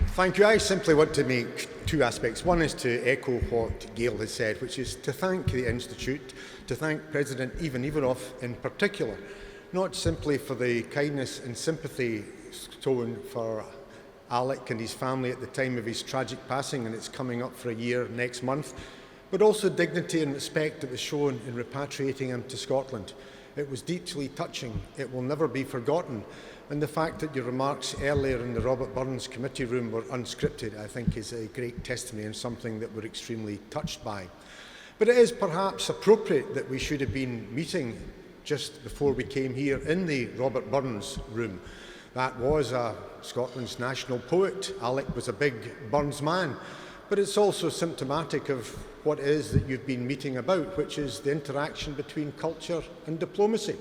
Thank you. I simply want to make two aspects. One is to echo what Gail has said, which is to thank the Institute, to thank President Ivan Ivanov in particular, not simply for the kindness and sympathy shown for Alec and his family at the time of his tragic passing, and it's coming up for a year next month, but also dignity and respect that was shown in repatriating him to Scotland. It was deeply touching. It will never be forgotten. And the fact that your remarks earlier in the Robert Burns committee room were unscripted, I think, is a great testimony and something that we're extremely touched by. But it is perhaps appropriate that we should have been meeting just before we came here in the Robert Burns room. That was Scotland's national poet. Alec was a big Burns man. But it's also symptomatic of what it is that you've been meeting about, which is the interaction between culture and diplomacy.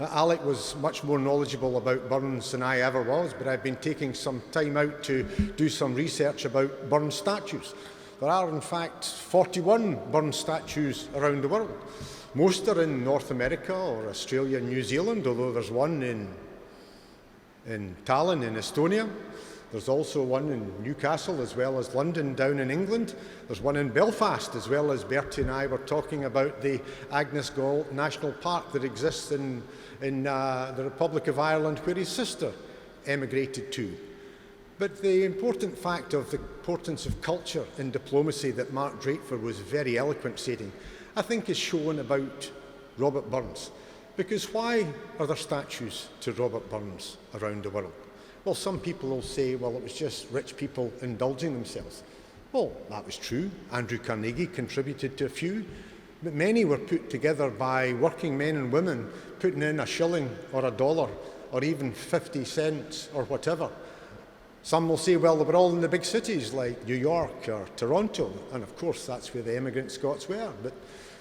Alec was much more knowledgeable about Burns than I ever was, but I've been taking some time out to do some research about Burns statues. There are, in fact, 41 Burns statues around the world. Most are in North America or Australia and New Zealand, although there's one in Tallinn in Estonia. There's also one in Newcastle as well as London down in England. There's one in Belfast as well as Bertie and I were talking about the Agnes Gall National Park that exists in the Republic of Ireland where his sister emigrated to. But the important fact of the importance of culture in diplomacy that Mark Drakeford was very eloquent stating, I think is shown about Robert Burns. Because why are there statues to Robert Burns around the world? Well, some people will say, well, it was just rich people indulging themselves. Well, that was true. Andrew Carnegie contributed to a few, but many were put together by working men and women putting in a shilling or a dollar or even 50 cents or whatever. Some will say, well, they were all in the big cities like New York or Toronto, and of course that's where the emigrant Scots were. But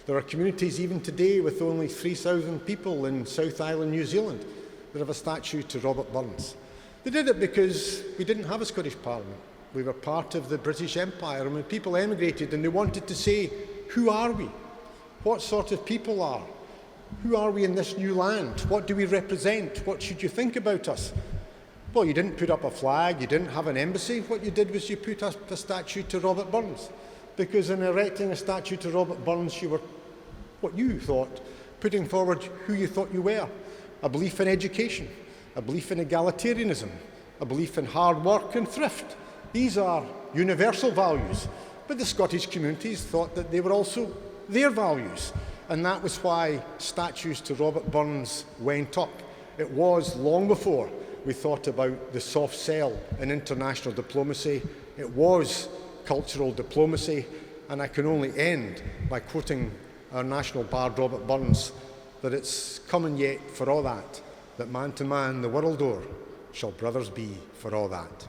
there are communities even today with only 3,000 people in South Island, New Zealand, that have a statue to Robert Burns. They did it because we didn't have a Scottish Parliament. We were part of the British Empire, and when people emigrated and they wanted to say, who are we? What sort of people are? Who are we in this new land? What do we represent? What should you think about us? Well, you didn't put up a flag, you didn't have an embassy. What you did was you put up a statue to Robert Burns. Because in erecting a statue to Robert Burns, you were, what you thought, putting forward who you thought you were. A belief in education, a belief in egalitarianism, a belief in hard work and thrift. These are universal values, but the Scottish communities thought that they were also their values, and that was why statues to Robert Burns went up. It was long before we thought about the soft sell in international diplomacy. It was cultural diplomacy, and I can only end by quoting our national bard Robert Burns, that it's coming yet for all that man to man the world o'er shall brothers be for all that.